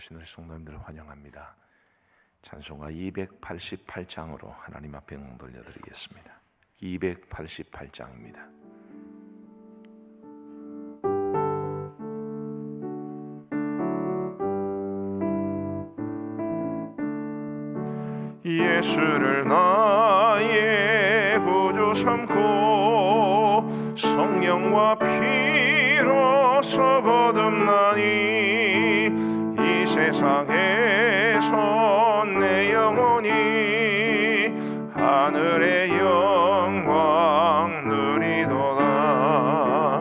예배하신 우리 성도님들을 환영합니다. 찬송가 288장으로 하나님 앞에 영 돌려드리겠습니다. 288장입니다. 예수를 나의 구주 삼고 성령과 피로써 거듭나니 이 세상에서 내 영혼이 하늘의 영광 누리도다.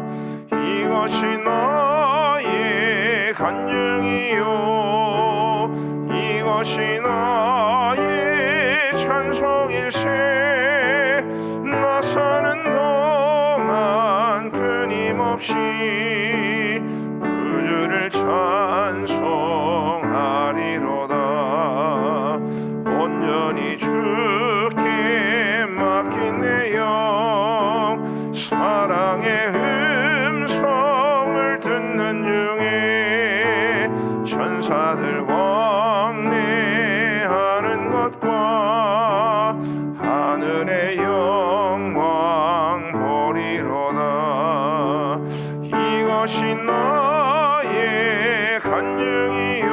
이것이 나의 간증이요 이것이 나의 찬송일세. 나 사는 동안 끊임없이 주를 찬송하리로다. 온전히 주께 맡긴 내 영 사랑의 음성을 듣는 중에 천사들 왕래하는 것과 하늘의 영광 보리로다. 이것이 나의 간증이요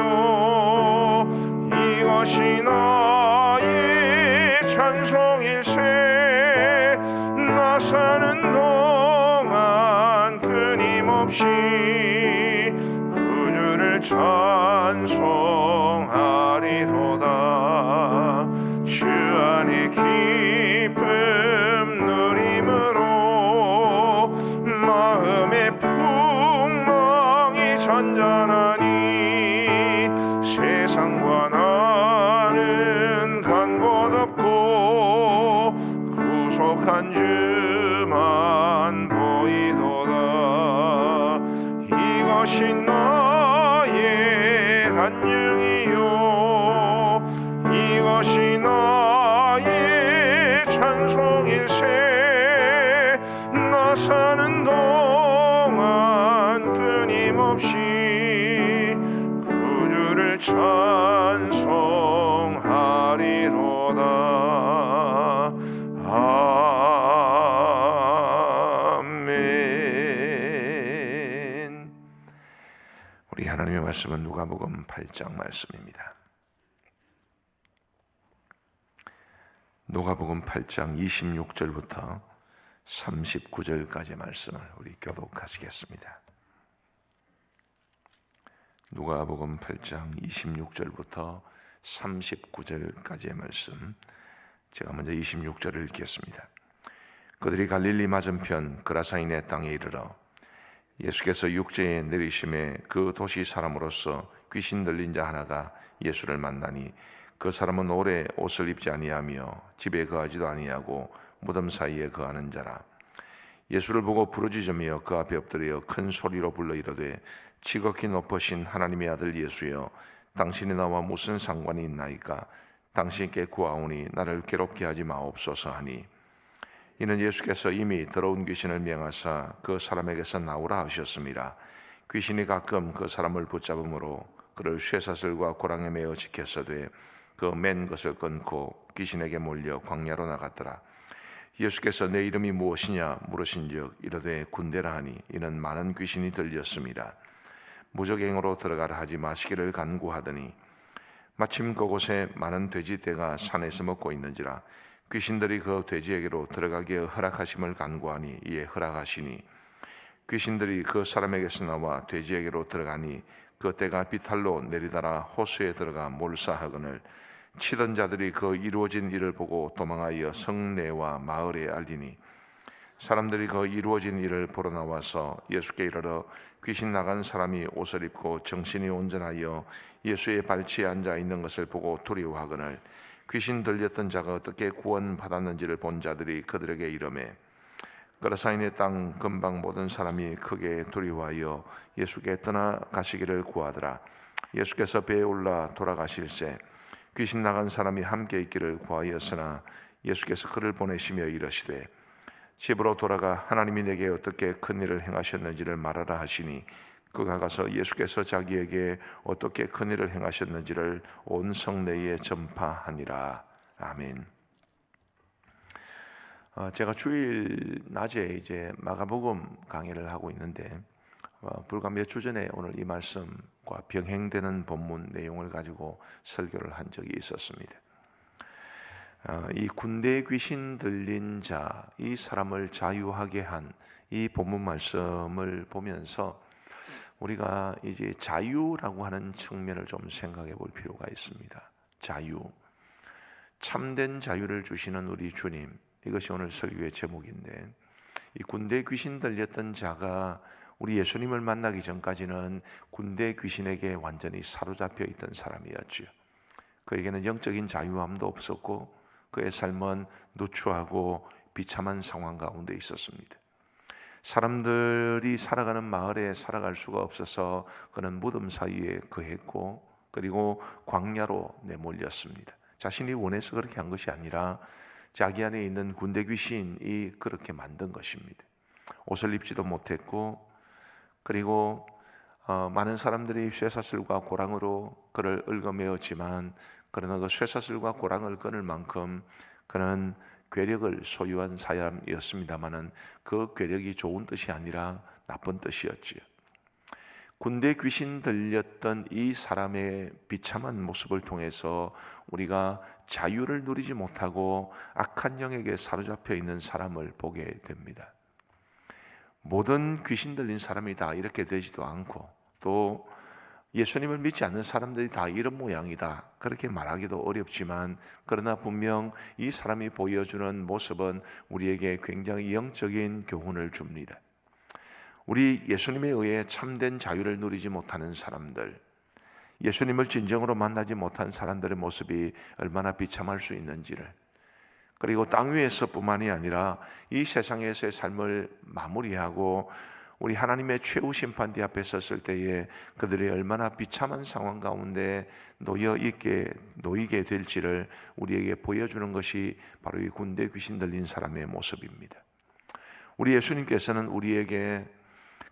이것이 나의 찬송일세. 나 사는 동안 끊임없이 주를 찬송하리로다. 주 안에 기쁨 누림으로 마음의 풍랑이 잔잔하니 세상과 나는 간 곳 없고 구속한 주만 보이도다. 이것이 나의 간증이요 이것이 나의 찬송일세. 나 사는 동안 끊임없이 구주를 찬송하리로다. 아멘. 우리 하나님의 말씀은 누가복음 8장 말씀입니다. 누가복음 8장 26절부터 39절까지의 말씀을 우리 교독하시겠습니다. 누가복음 8장 26절부터 39절까지의 말씀, 제가 먼저 26절을 읽겠습니다. 그들이 갈릴리 맞은편 그라사인의 땅에 이르러 예수께서 육지에 내리심에 그 도시 사람으로서 귀신 들린 자 하나가 예수를 만나니 그 사람은 오래 옷을 입지 아니하며 집에 거하지도 아니하고 무덤 사이에 거하는 자라. 예수를 보고 부르짖으며 그 앞에 엎드려 큰 소리로 불러 이르되 지극히 높으신 하나님의 아들 예수여, 당신이 나와 무슨 상관이 있나이까? 당신께 구하오니 나를 괴롭게 하지 마옵소서 하니, 이는 예수께서 이미 더러운 귀신을 명하사 그 사람에게서 나오라 하셨습니다. 귀신이 가끔 그 사람을 붙잡음으로 그를 쇠사슬과 고랑에 매어 지켰으되 그 맨 것을 끊고 귀신에게 몰려 광야로 나갔더라. 예수께서 내 이름이 무엇이냐 물으신즉 이르되 군대라 하니, 이는 많은 귀신이 들렸습니다. 무적행으로 들어가라 하지 마시기를 간구하더니 마침 그곳에 많은 돼지떼가 산에서 먹고 있는지라 귀신들이 그 돼지에게로 들어가기에 허락하심을 간구하니 이에 허락하시니, 귀신들이 그 사람에게서 나와 돼지에게로 들어가니 그 떼가 비탈로 내리달아 호수에 들어가 몰사하거늘 치던 자들이 그 이루어진 일을 보고 도망하여 성내와 마을에 알리니, 사람들이 그 이루어진 일을 보러 나와서 예수께 이르러 귀신 나간 사람이 옷을 입고 정신이 온전하여 예수의 발치에 앉아 있는 것을 보고 두려워하거늘 귀신 들렸던 자가 어떻게 구원받았는지를 본 자들이 그들에게 이르매, 그라사인의 땅 근방 모든 사람이 크게 두려워하여 예수께 떠나가시기를 구하더라. 예수께서 배에 올라 돌아가실새 귀신 나간 사람이 함께 있기를 구하였으나 예수께서 그를 보내시며 이르시되 집으로 돌아가 하나님이 내게 어떻게 큰 일을 행하셨는지를 말하라 하시니, 그가 가서 예수께서 자기에게 어떻게 큰일을 행하셨는지를 온 성내에 전파하니라. 아멘. 제가 주일 낮에 이제 마가복음 강의를 하고 있는데 불과 몇 주 전에 오늘 이 말씀과 병행되는 본문 내용을 가지고 설교를 한 적이 있었습니다. 이 군대 귀신 들린 자, 이 사람을 자유하게 한 이 본문 말씀을 보면서 우리가 이제 자유라고 하는 측면을 좀 생각해 볼 필요가 있습니다. 자유, 참된 자유를 주시는 우리 주님, 이것이 오늘 설교의 제목인데, 이 군대 귀신 들렸던 자가 우리 예수님을 만나기 전까지는 군대 귀신에게 완전히 사로잡혀 있던 사람이었지요. 그에게는 영적인 자유함도 없었고 그의 삶은 누추하고 비참한 상황 가운데 있었습니다. 사람들이 살아가는 마을에 살아갈 수가 없어서 그는 무덤 사이에 거했고, 그리고 광야로 내몰렸습니다. 자신이 원해서 그렇게 한 것이 아니라 자기 안에 있는 군대 귀신이 그렇게 만든 것입니다. 옷을 입지도 못했고, 그리고 많은 사람들이 쇠사슬과 고랑으로 그를 얽어매었지만, 그러나 그 쇠사슬과 고랑을 끊을 만큼 그는 괴력을 소유한 사람이었습니다마는 그 괴력이 좋은 뜻이 아니라 나쁜 뜻이었지요. 군대 귀신 들렸던 이 사람의 비참한 모습을 통해서 우리가 자유를 누리지 못하고 악한 영에게 사로잡혀 있는 사람을 보게 됩니다. 모든 귀신 들린 사람이 다 이렇게 되지도 않고, 또 예수님을 믿지 않는 사람들이 다 이런 모양이다, 그렇게 말하기도 어렵지만, 그러나 분명 이 사람이 보여주는 모습은 우리에게 굉장히 영적인 교훈을 줍니다. 우리 예수님에 의해 참된 자유를 누리지 못하는 사람들, 예수님을 진정으로 만나지 못한 사람들의 모습이 얼마나 비참할 수 있는지를, 그리고 땅 위에서뿐만이 아니라 이 세상에서의 삶을 마무리하고 우리 하나님의 최후 심판대 앞에 섰을 때에 그들이 얼마나 비참한 상황 가운데 놓이게 될지를 우리에게 보여주는 것이 바로 이 군대 귀신 들린 사람의 모습입니다. 우리 예수님께서는 우리에게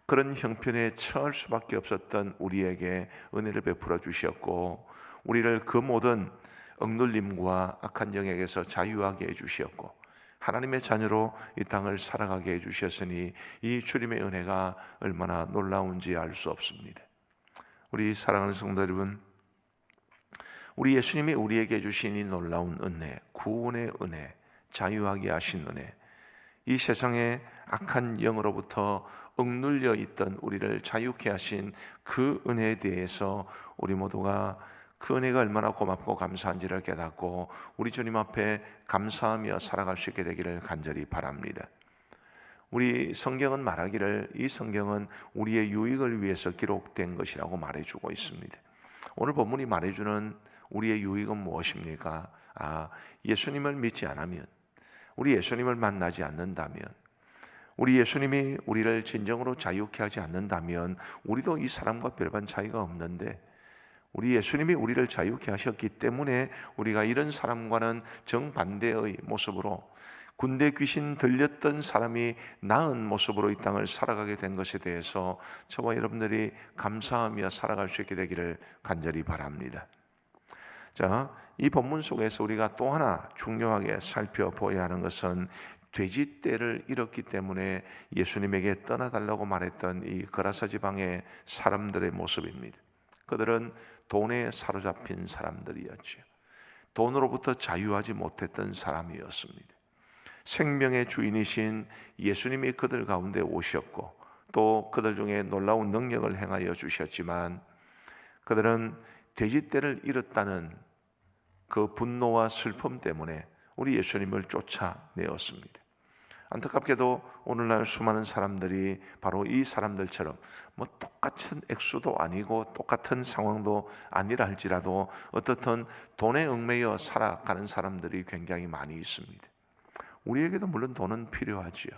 그런 형편에 처할 수밖에 없었던 우리에게 은혜를 베풀어 주셨고, 우리를 그 모든 억눌림과 악한 영에게서 자유하게 해주셨고, 하나님의 자녀로 이 땅을 살아가게 해주셨으니 이 주님의 은혜가 얼마나 놀라운지 알 수 없습니다. 우리 사랑하는 성도 여러분, 우리 예수님이 우리에게 주신 이 놀라운 은혜, 구원의 은혜, 자유하게 하신 은혜, 이 세상의 악한 영으로부터 억눌려 있던 우리를 자유케 하신 그 은혜에 대해서 우리 모두가 그 은혜가 얼마나 고맙고 감사한지를 깨닫고 우리 주님 앞에 감사하며 살아갈 수 있게 되기를 간절히 바랍니다. 우리 성경은 말하기를 이 성경은 우리의 유익을 위해서 기록된 것이라고 말해주고 있습니다. 오늘 본문이 말해주는 우리의 유익은 무엇입니까? 예수님을 믿지 않으면, 우리 예수님을 만나지 않는다면, 우리 예수님이 우리를 진정으로 자유케 하지 않는다면 우리도 이 사람과 별반 차이가 없는데, 우리 예수님이 우리를 자유케 하셨기 때문에 우리가 이런 사람과는 정반대의 모습으로, 군대 귀신 들렸던 사람이 나은 모습으로 이 땅을 살아가게 된 것에 대해서 저와 여러분들이 감사하며 살아갈 수 있게 되기를 간절히 바랍니다. 자, 이 본문 속에서 우리가 또 하나 중요하게 살펴보아야 하는 것은 돼지떼를 잃었기 때문에 예수님에게 떠나달라고 말했던 이 거라사 지방의 사람들의 모습입니다. 그들은 돈에 사로잡힌 사람들이었죠. 돈으로부터 자유하지 못했던 사람이었습니다. 생명의 주인이신 예수님이 그들 가운데 오셨고 또 그들 중에 놀라운 능력을 행하여 주셨지만, 그들은 돼지떼를 잃었다는 그 분노와 슬픔 때문에 우리 예수님을 쫓아내었습니다. 안타깝게도 오늘날 수많은 사람들이 바로 이 사람들처럼 똑같은 액수도 아니고 똑같은 상황도 아니라 할지라도 어떻든 돈에 얽매여 살아가는 사람들이 굉장히 많이 있습니다. 우리에게도 물론 돈은 필요하지요.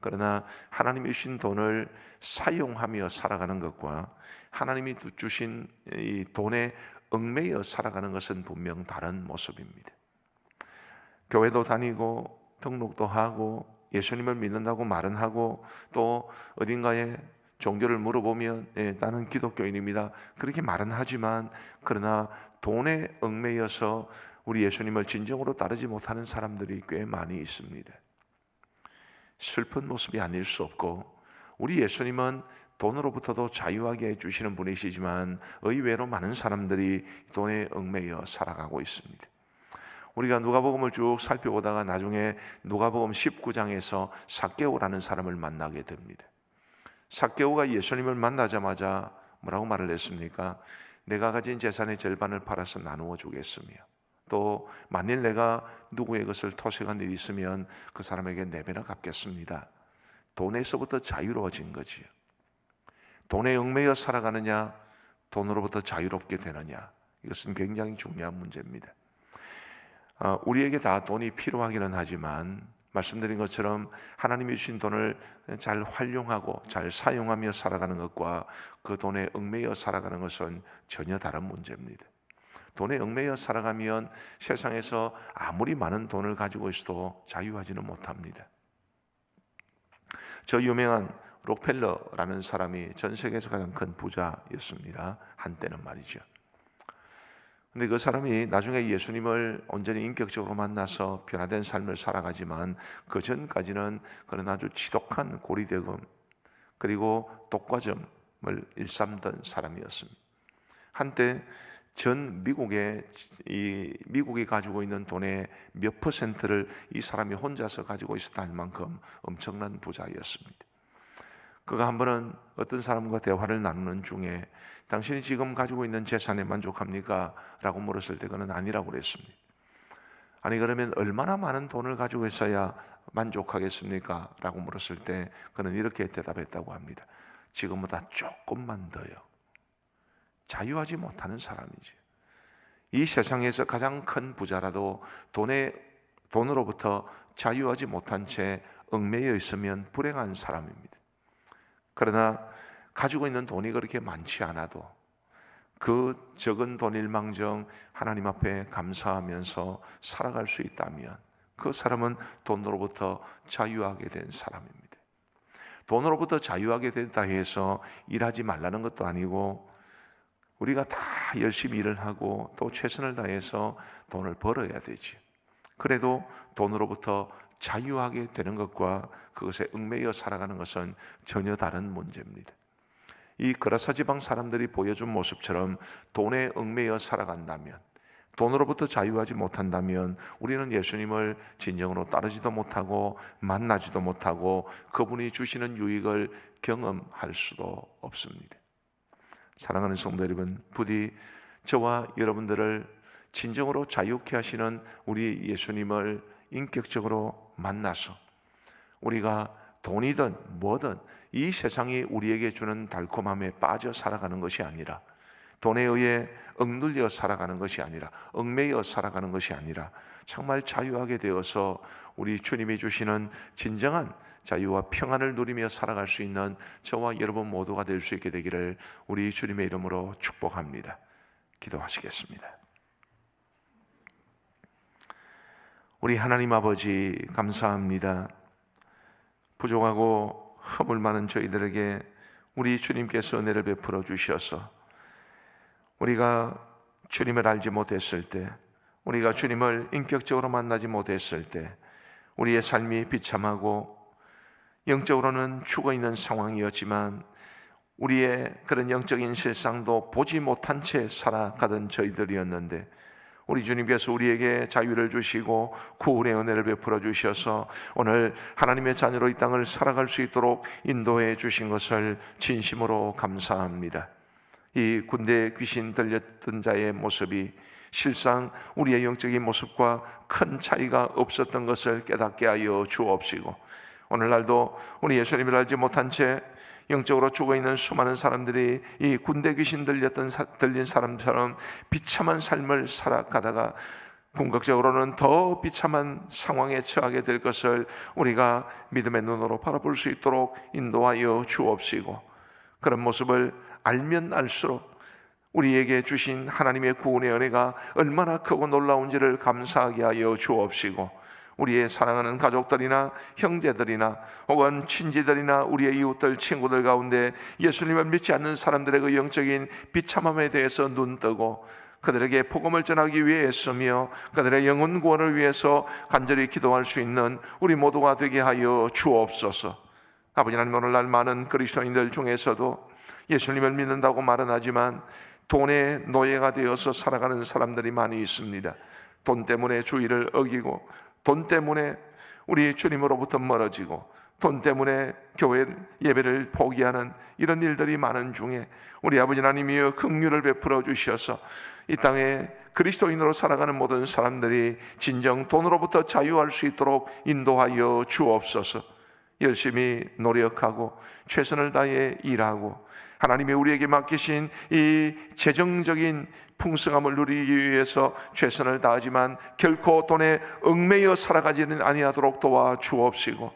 그러나 하나님이 주신 돈을 사용하며 살아가는 것과 하나님이 주신 이 돈에 얽매여 살아가는 것은 분명 다른 모습입니다. 교회도 다니고 등록도 하고 예수님을 믿는다고 말은 하고 또 어딘가에 종교를 물어보면 나는 기독교인입니다 그렇게 말은 하지만, 그러나 돈에 얽매여서 우리 예수님을 진정으로 따르지 못하는 사람들이 꽤 많이 있습니다. 슬픈 모습이 아닐 수 없고, 우리 예수님은 돈으로부터도 자유하게 해주시는 분이시지만 의외로 많은 사람들이 돈에 얽매여 살아가고 있습니다. 우리가 누가복음을 쭉 살펴보다가 나중에 누가복음 19장에서 삭개오라는 사람을 만나게 됩니다. 삭개오가 예수님을 만나자마자 뭐라고 말을 했습니까? 내가 가진 재산의 절반을 팔아서 나누어 주겠으며, 또 만일 내가 누구의 것을 토색한 일이 있으면 그 사람에게 4배나 갚겠습니다. 돈에서부터 자유로워진 거지요. 돈에 얽매여 살아가느냐, 돈으로부터 자유롭게 되느냐, 이것은 굉장히 중요한 문제입니다. 우리에게 다 돈이 필요하기는 하지만 말씀드린 것처럼 하나님이 주신 돈을 잘 활용하고 잘 사용하며 살아가는 것과 그 돈에 얽매여 살아가는 것은 전혀 다른 문제입니다. 돈에 얽매여 살아가면 세상에서 아무리 많은 돈을 가지고 있어도 자유하지는 못합니다. 저 유명한 록펠러라는 사람이 전 세계에서 가장 큰 부자였습니다. 한때는 말이죠. 근데 그 사람이 나중에 예수님을 온전히 인격적으로 만나서 변화된 삶을 살아가지만 그 전까지는 그런 아주 지독한 고리대금 그리고 독과점을 일삼던 사람이었습니다. 한때 전 미국이 가지고 있는 돈의 몇 퍼센트를 이 사람이 혼자서 가지고 있었다 할 만큼 엄청난 부자였습니다. 그가 한 번은 어떤 사람과 대화를 나누는 중에 당신이 지금 가지고 있는 재산에 만족합니까? 라고 물었을 때 그는 아니라고 그랬습니다. 아니 그러면 얼마나 많은 돈을 가지고 있어야 만족하겠습니까? 라고 물었을 때 그는 이렇게 대답했다고 합니다. 지금보다 조금만 더요. 자유하지 못하는 사람이지. 이 세상에서 가장 큰 부자라도 돈으로부터 자유하지 못한 채 얽매여 있으면 불행한 사람입니다. 그러나 가지고 있는 돈이 그렇게 많지 않아도 그 적은 돈일망정 하나님 앞에 감사하면서 살아갈 수 있다면 그 사람은 돈으로부터 자유하게 된 사람입니다. 돈으로부터 자유하게 된다 해서 일하지 말라는 것도 아니고 우리가 다 열심히 일을 하고 또 최선을 다해서 돈을 벌어야 되지. 그래도 돈으로부터 자유하게 되는 것과 그것에 얽매여 살아가는 것은 전혀 다른 문제입니다. 이 그라사 지방 사람들이 보여준 모습처럼 돈에 얽매여 살아간다면, 돈으로부터 자유하지 못한다면 우리는 예수님을 진정으로 따르지도 못하고 만나지도 못하고 그분이 주시는 유익을 경험할 수도 없습니다. 사랑하는 성도 여러분, 부디 저와 여러분들을 진정으로 자유케 하시는 우리 예수님을 인격적으로 만나서 우리가 돈이든 뭐든 이 세상이 우리에게 주는 달콤함에 빠져 살아가는 것이 아니라, 돈에 의해 억눌려 살아가는 것이 아니라, 얽매여 살아가는 것이 아니라 정말 자유하게 되어서 우리 주님이 주시는 진정한 자유와 평안을 누리며 살아갈 수 있는 저와 여러분 모두가 될 수 있게 되기를 우리 주님의 이름으로 축복합니다. 기도하시겠습니다. 우리 하나님 아버지 감사합니다. 부족하고 허물 많은 저희들에게 우리 주님께서 은혜를 베풀어 주셔서 우리가 주님을 알지 못했을 때, 우리가 주님을 인격적으로 만나지 못했을 때 우리의 삶이 비참하고 영적으로는 죽어있는 상황이었지만 우리의 그런 영적인 실상도 보지 못한 채 살아가던 저희들이었는데 우리 주님께서 우리에게 자유를 주시고 구원의 은혜를 베풀어 주셔서 오늘 하나님의 자녀로 이 땅을 살아갈 수 있도록 인도해 주신 것을 진심으로 감사합니다. 이 군대에 귀신 들렸던 자의 모습이 실상 우리의 영적인 모습과 큰 차이가 없었던 것을 깨닫게 하여 주옵시고, 오늘날도 우리 예수님을 알지 못한 채 영적으로 죽어있는 수많은 사람들이 이 군대 귀신 들린 사람처럼 비참한 삶을 살아가다가 궁극적으로는 더 비참한 상황에 처하게 될 것을 우리가 믿음의 눈으로 바라볼 수 있도록 인도하여 주옵시고, 그런 모습을 알면 알수록 우리에게 주신 하나님의 구원의 은혜가 얼마나 크고 놀라운지를 감사하게 하여 주옵시고, 우리의 사랑하는 가족들이나 형제들이나 혹은 친지들이나 우리의 이웃들, 친구들 가운데 예수님을 믿지 않는 사람들의 그 영적인 비참함에 대해서 눈뜨고 그들에게 복음을 전하기 위해 애쓰며 그들의 영혼 구원을 위해서 간절히 기도할 수 있는 우리 모두가 되게 하여 주옵소서. 아버지 하나님, 오늘날 많은 그리스도인들 중에서도 예수님을 믿는다고 말은 하지만 돈의 노예가 되어서 살아가는 사람들이 많이 있습니다. 돈 때문에 주의를 어기고, 돈 때문에 우리 주님으로부터 멀어지고, 돈 때문에 교회 예배를 포기하는 이런 일들이 많은 중에 우리 아버지 하나님이여 긍휼을 베풀어 주셔서 이 땅에 그리스도인으로 살아가는 모든 사람들이 진정 돈으로부터 자유할 수 있도록 인도하여 주옵소서. 열심히 노력하고 최선을 다해 일하고 하나님이 우리에게 맡기신 이 재정적인 풍성함을 누리기 위해서 최선을 다하지만 결코 돈에 얽매여 살아가지는 아니하도록 도와 주옵시고,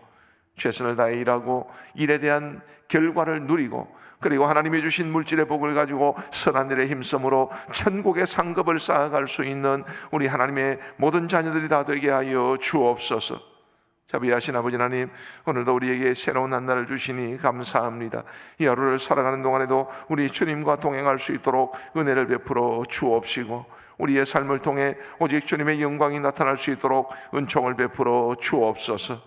최선을 다해 일하고 일에 대한 결과를 누리고, 그리고 하나님이 주신 물질의 복을 가지고 선한 일에 힘쓰므로 천국의 상급을 쌓아갈 수 있는 우리 하나님의 모든 자녀들이 다 되게 하여 주옵소서. 자비하신 아버지 하나님, 오늘도 우리에게 새로운 한 날을 주시니 감사합니다. 이 하루를 살아가는 동안에도 우리 주님과 동행할 수 있도록 은혜를 베풀어 주옵시고, 우리의 삶을 통해 오직 주님의 영광이 나타날 수 있도록 은총을 베풀어 주옵소서.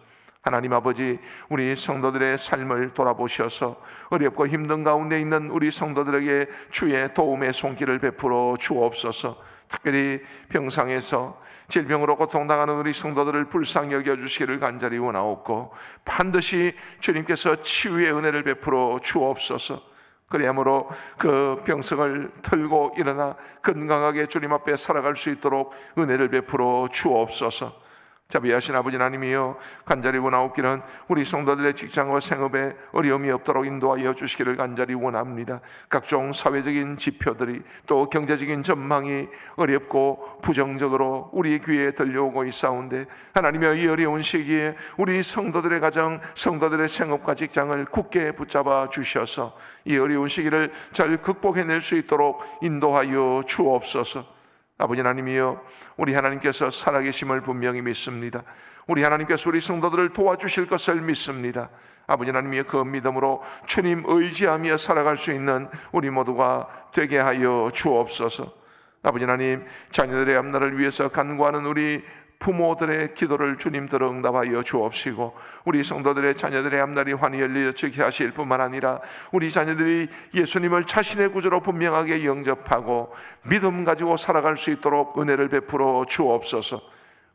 하나님 아버지, 우리 성도들의 삶을 돌아보셔서 어렵고 힘든 가운데 있는 우리 성도들에게 주의 도움의 손길을 베풀어 주옵소서. 특별히 병상에서 질병으로 고통당하는 우리 성도들을 불쌍히 여겨주시기를 간절히 원하옵고, 반드시 주님께서 치유의 은혜를 베풀어 주옵소서. 그리함으로 그 병성을 털고 일어나 건강하게 주님 앞에 살아갈 수 있도록 은혜를 베풀어 주옵소서. 자비하신 아버지 하나님이여, 간절히 원하옵기는 우리 성도들의 직장과 생업에 어려움이 없도록 인도하여 주시기를 간절히 원합니다. 각종 사회적인 지표들이 또 경제적인 전망이 어렵고 부정적으로 우리 귀에 들려오고 있사온데, 하나님의 이 어려운 시기에 우리 성도들의 가정, 성도들의 생업과 직장을 굳게 붙잡아 주셔서 이 어려운 시기를 잘 극복해낼 수 있도록 인도하여 주옵소서. 아버지 하나님이여, 우리 하나님께서 살아계심을 분명히 믿습니다. 우리 하나님께서 우리 성도들을 도와주실 것을 믿습니다. 아버지 하나님이여, 그 믿음으로 주님 의지하며 살아갈 수 있는 우리 모두가 되게 하여 주옵소서. 아버지 하나님, 자녀들의 앞날을 위해서 간구하는 우리 부모들의 기도를 주님 들어 응답하여 주옵시고, 우리 성도들의 자녀들의 앞날이 환히 열리게 하실 뿐만 아니라 우리 자녀들이 예수님을 자신의 구주로 분명하게 영접하고 믿음 가지고 살아갈 수 있도록 은혜를 베풀어 주옵소서.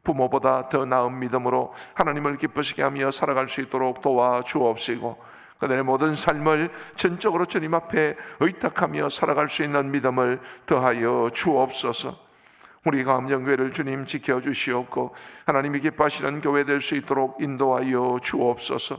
부모보다 더 나은 믿음으로 하나님을 기쁘시게 하며 살아갈 수 있도록 도와 주옵시고, 그들의 모든 삶을 전적으로 주님 앞에 의탁하며 살아갈 수 있는 믿음을 더하여 주옵소서. 우리 감정교회를 주님 지켜주시옵고 하나님이 기뻐하시는 교회 될 수 있도록 인도하여 주옵소서.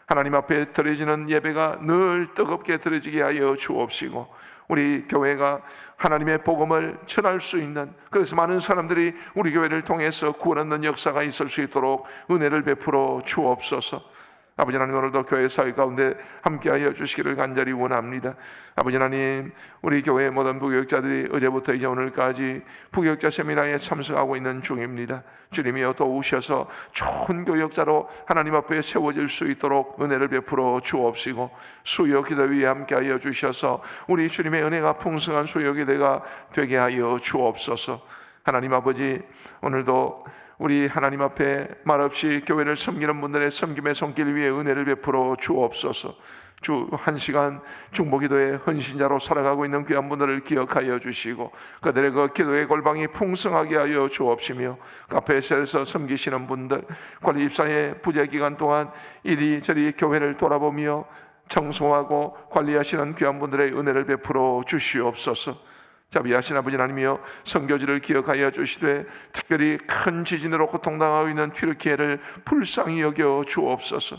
하나님 앞에 드려지는 예배가 늘 뜨겁게 드려지게 하여 주옵시고, 우리 교회가 하나님의 복음을 전할 수 있는, 그래서 많은 사람들이 우리 교회를 통해서 구원 얻는 역사가 있을 수 있도록 은혜를 베풀어 주옵소서. 아버지 하나님, 오늘도 교회 사회 가운데 함께하여 주시기를 간절히 원합니다. 아버지 하나님, 우리 교회의 모든 부교육자들이 어제부터 이제 오늘까지 부교육자 세미나에 참석하고 있는 중입니다. 주님이여, 도우셔서 좋은 교육자로 하나님 앞에 세워질 수 있도록 은혜를 베풀어 주옵시고, 수요 기도위에 함께하여 주셔서 우리 주님의 은혜가 풍성한 수요 기도가 되게 하여 주옵소서. 하나님 아버지, 오늘도 우리 하나님 앞에 말없이 교회를 섬기는 분들의 섬김의 손길 위에 은혜를 베풀어 주옵소서. 주 한 시간 중보기도의 헌신자로 살아가고 있는 귀한 분들을 기억하여 주시고, 그들의 그 기도의 골방이 풍성하게 하여 주옵시며, 카페에서 섬기시는 분들, 관리 입사의 부재 기간 동안 이리저리 교회를 돌아보며 청소하고 관리하시는 귀한 분들의 은혜를 베풀어 주시옵소서. 자비하신 아버지 하나님이여, 선교지를 기억하여 주시되 특별히 큰 지진으로 고통당하고 있는 튀르키예를 불쌍히 여겨 주옵소서.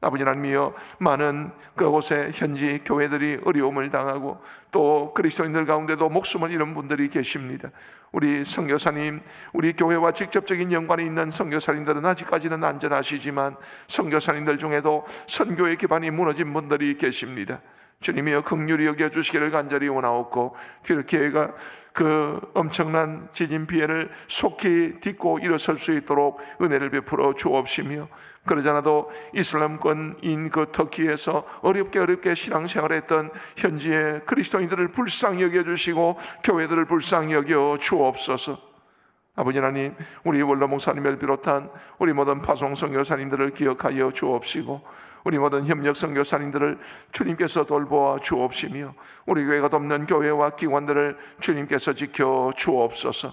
아버지 하나님이여, 많은 그곳에 현지 교회들이 어려움을 당하고 또 그리스도인들 가운데도 목숨을 잃은 분들이 계십니다. 우리 선교사님, 우리 교회와 직접적인 연관이 있는 선교사님들은 아직까지는 안전하시지만 선교사님들 중에도 선교의 기반이 무너진 분들이 계십니다. 주님이여 긍휼히 여겨주시기를 간절히 원하옵고, 교회가 그 엄청난 지진 피해를 속히 딛고 일어설 수 있도록 은혜를 베풀어 주옵시며, 그러잖아도 이슬람권인 그 터키에서 어렵게 신앙생활했던 현지의 그리스도인들을 불쌍히 여겨주시고 교회들을 불쌍히 여겨 주옵소서. 아버지 하나님, 우리 원로 목사님을 비롯한 우리 모든 파송 선교사님들을 기억하여 주옵시고, 우리 모든 협력 선교사님들을 주님께서 돌보아 주옵시며, 우리 교회가 돕는 교회와 기관들을 주님께서 지켜 주옵소서.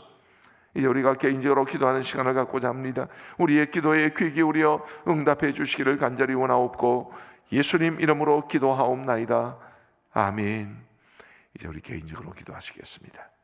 이제 우리가 개인적으로 기도하는 시간을 갖고자 합니다. 우리의 기도에 귀 기울여 응답해 주시기를 간절히 원하옵고, 예수님 이름으로 기도하옵나이다. 아멘. 이제 우리 개인적으로 기도하시겠습니다.